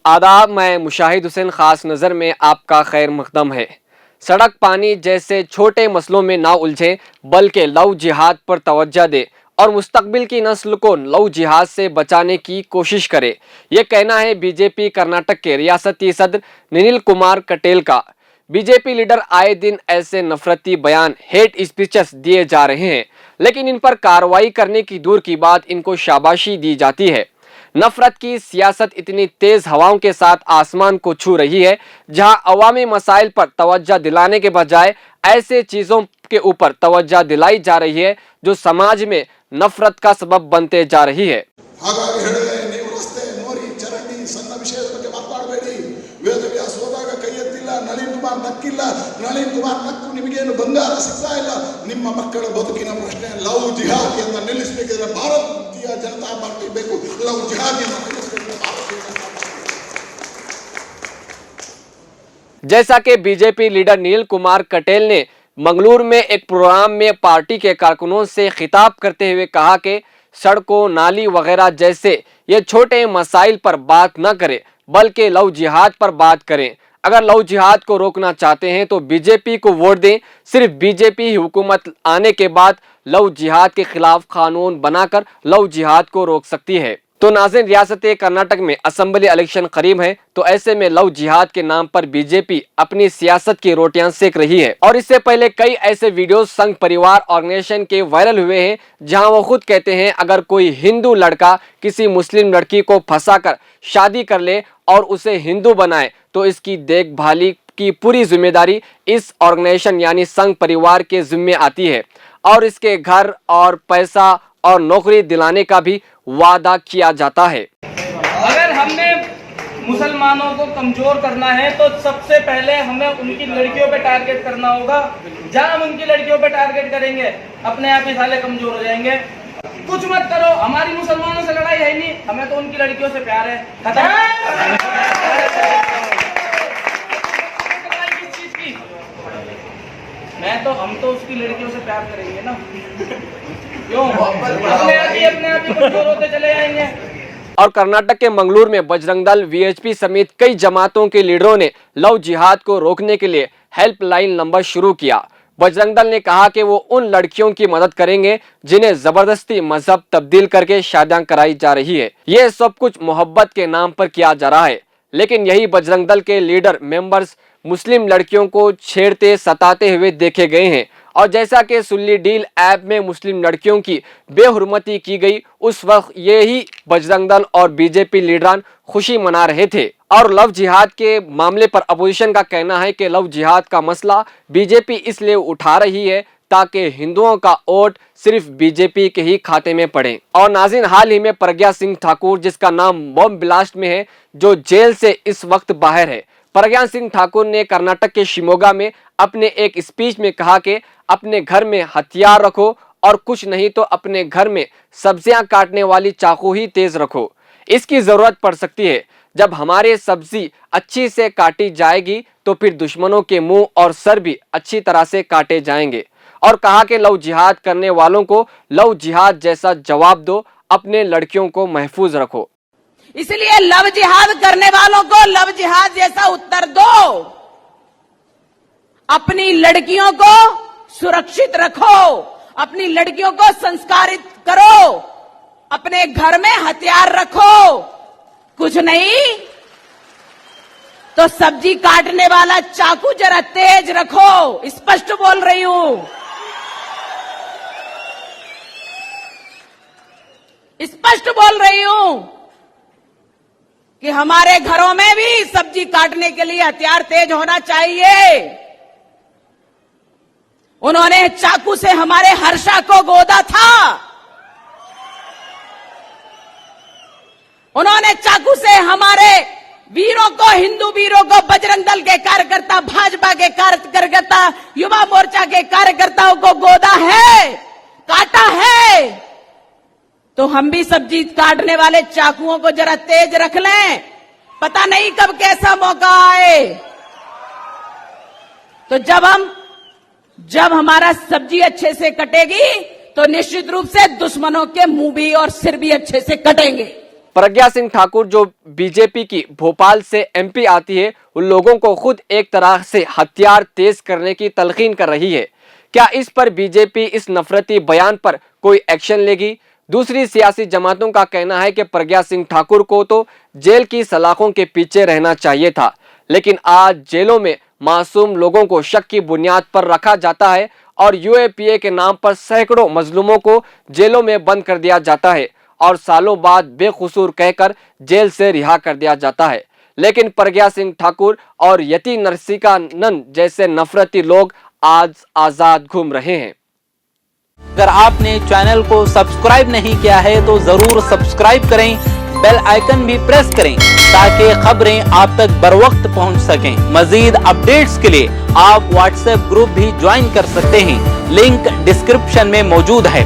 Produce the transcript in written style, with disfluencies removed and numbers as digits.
आदाब, मैं मुशाहिद हुसैन खास नज़र में आपका खैर मकदम है। सड़क पानी जैसे छोटे मसलों में ना उलझे, बल्कि लव जिहाद पर तवज्जो दे और मुस्तकबिल की नस्ल को लव जिहाद से बचाने की कोशिश करे। ये कहना है बीजेपी कर्नाटक के रियासती सदर निनिल कुमार कटेल का। बीजेपी लीडर आए दिन ऐसे नफरती बयान, हेट स्पीचेस दिए जा रहे हैं, लेकिन इन पर कार्रवाई करने की दूर की बात इनको शाबाशी दी जाती है। नफरत की सियासत इतनी तेज हवाओं के साथ आसमान को छू रही है, जहां अवामी मसाइल पर तवज्जो दिलाने के बजाय ऐसे चीजों के ऊपर तवज्जो दिलाई जा रही है जो समाज में नफरत का सबब बनते जा रही है। ನಳಿನ್ ಕುಮಾರ್ ನಕ್ಕು ನಿಮಗೇನು ಬಂಗಾರ ಸಿಗ್ತಾ ಇಲ್ಲ. ನಿಮ್ಮ ಮಕ್ಕಳ ಬದುಕಿನ ಪ್ರಶ್ನೆ ಲವ್ ಜಿಹಾದ್ ಎಂದು ನಿಲ್ಲಿಸಬೇಕಿದ್ರೆ ಭಾರತೀಯ ಜನತಾ ಪಾರ್ಟಿ ಬೇಕು. ಲವ್ ಜಿಹಾದ್ ಎಂದು ನಿಲ್ಲಿಸಬೇಕಿದ್ರೆ ಭಾರತೀಯ ಜನತಾ पार्टी। जैसा कि बीजेपी लीडर नील कुमार कटेल ने मंगलूर में एक प्रोग्राम में पार्टी के कारकुनों से खिताब करते हुए कहा कि सड़कों, नाली वगैरह जैसे ये छोटे मसाइल पर बात न करें, बल्कि लव जिहाद पर बात करें। अगर लव जिहाद को रोकना चाहते हैं तो बीजेपी को वोट दें। सिर्फ बीजेपी ही हुकूमत आने के बाद लव जिहाद के खिलाफ कानून बनाकर लव जिहाद को रोक सकती है। तो नाज़रीन, रियासत कर्नाटक में असेंबली इलेक्शन करीब है, तो ऐसे में लव जिहाद के नाम पर बीजेपी अपनी सियासत की रोटियां सेक रही है। और इससे पहले कई ऐसे वीडियो संघ परिवार ऑर्गेनाइजेशन के वायरल हुए हैं, जहां वो खुद कहते हैं अगर कोई हिंदू लड़का किसी मुस्लिम लड़की को फंसाकर शादी कर ले और उसे हिंदू बनाए तो इसकी देखभाली की पूरी जिम्मेदारी इस ऑर्गेनाइजेशन यानी संघ परिवार के जिम्मे आती है और इसके घर और पैसा और नौकरी दिलाने का भी वादा किया जाता है। अगर हमने मुसलमानों को कमजोर करना है तो सबसे पहले हमें उनकी लड़कियों पे टारगेट करना होगा। जहां हम उनकी लड़कियों पे टारगेट करेंगे, अपने आप ही साले कमजोर हो जाएंगे। कुछ मत करो, हमारी मुसलमानों से लड़ाई है नहीं, हमें तो उनकी लड़कियों से प्यार है। किस चीज की? हम तो उसकी लड़कियों से प्यार करेंगे ना, क्यों? अपने आप ही कमजोर होते चले जाएंगे। और कर्नाटक के मंगलूर में बजरंग दल, वीएचपी समेत कई जमातों के लीडरों ने लव जिहाद को रोकने के लिए हेल्पलाइन नंबर शुरू किया। बजरंग दल ने कहा कि वो उन लड़कियों की मदद करेंगे जिन्हें जबरदस्ती मजहब तब्दील करके शादियां कराई जा रही है। ये सब कुछ मोहब्बत के नाम पर किया जा रहा है, लेकिन यही बजरंग दल के लीडर मेंबर्स मुस्लिम लड़कियों को छेड़ते सताते हुए देखे गए हैं। और जैसा कि सुल्ली डील ऐप में मुस्लिम लड़कियों की बेहुरमती की गई, उस वक्त यही बजरंग दल और बीजेपी लीडरान खुशी मना रहे थे। और लव जिहाद के मामले पर अपोजिशन का कहना है कि लव जिहाद का मसला बीजेपी इसलिए उठा रही है ताकि हिंदुओं का वोट सिर्फ बीजेपी के ही खाते में पड़े। और नाज़रीन, हाल ही में प्रज्ञा सिंह ठाकुर, जिसका नाम बम ब्लास्ट में है, जो जेल से इस वक्त बाहर है। प्रज्ञा सिंह ठाकुर ने कर्नाटक के शिमोगा में अपने एक स्पीच में कहा कि अपने घर में हथियार रखो और कुछ नहीं तो अपने घर में सब्जियां काटने वाली चाकू ही तेज रखो। इसकी जरूरत पड़ सकती है। जब हमारे सब्जी अच्छी से काटी जाएगी तो फिर दुश्मनों के मुंह और सर भी अच्छी तरह से काटे जाएंगे। और कहा कि लव जिहाद करने वालों को लव जिहाद जैसा जवाब दो, अपने लड़कियों को महफूज रखो। इसलिए लव जिहाद करने वालों को लव जिहाद जैसा उत्तर दो। अपनी लड़कियों को सुरक्षित रखो, अपनी लड़कियों को संस्कारित करो, अपने घर में हथियार रखो। कुछ नहीं तो सब्जी काटने वाला चाकू जरा तेज रखो। स्पष्ट बोल रही हूं, स्पष्ट बोल रही हूं कि हमारे घरों में भी सब्जी काटने के लिए हथियार तेज होना चाहिए। उन्होंने चाकू से हमारे हर्षा को गोदा था, उन्होंने चाकू से हमारे वीरों को, हिंदू वीरों को, बजरंग दल के कार्यकर्ता, भाजपा के कार्यकर्ता, युवा मोर्चा के कार्यकर्ताओं को गोदा है, काटा है। तो हम भी सब्जी काटने वाले चाकुओं को जरा तेज रख लें, पता नहीं कब कैसा मौका आए। तो जब हमारा सब्जी अच्छे से कटेगी तो निश्चित रूप से दुश्मनों के मुंह भी और सिर भी अच्छे से कटेंगे। प्रज्ञा सिंह ठाकुर जो बीजेपी की भोपाल से एमपी आती है, उन लोगों को खुद एक तरह से हथियार तेज करने की तलकीन कर रही है। क्या इस पर बीजेपी इस नफरती बयान पर कोई एक्शन लेगी? दूसरी सियासी जमातों का कहना है कि प्रज्ञा सिंह ठाकुर को तो जेल की सलाखों के पीछे रहना चाहिए था, लेकिन आज जेलों में मासूम लोगों को शक की बुनियाद पर रखा जाता है और यूएपीए के नाम पर सैकड़ों मजलूमों को जेलों में बंद कर दिया जाता है और सालों बाद बेकसूर कहकर जेल से रिहा कर दिया जाता है। लेकिन प्रज्ञा सिंह ठाकुर और यति नरसिकानंद जैसे नफरती लोग आज आजाद घूम रहे हैं। अगर आपने चैनल को सब्सक्राइब नहीं किया है तो जरूर सब्सक्राइब करें, बेल आइकन भी प्रेस करें ताकि खबरें आप तक बर वक्त पहुंच सकें। मजीद अपडेट्स के लिए आप व्हाट्सएप ग्रुप भी ज्वाइन कर सकते हैं, लिंक डिस्क्रिप्शन में मौजूद है।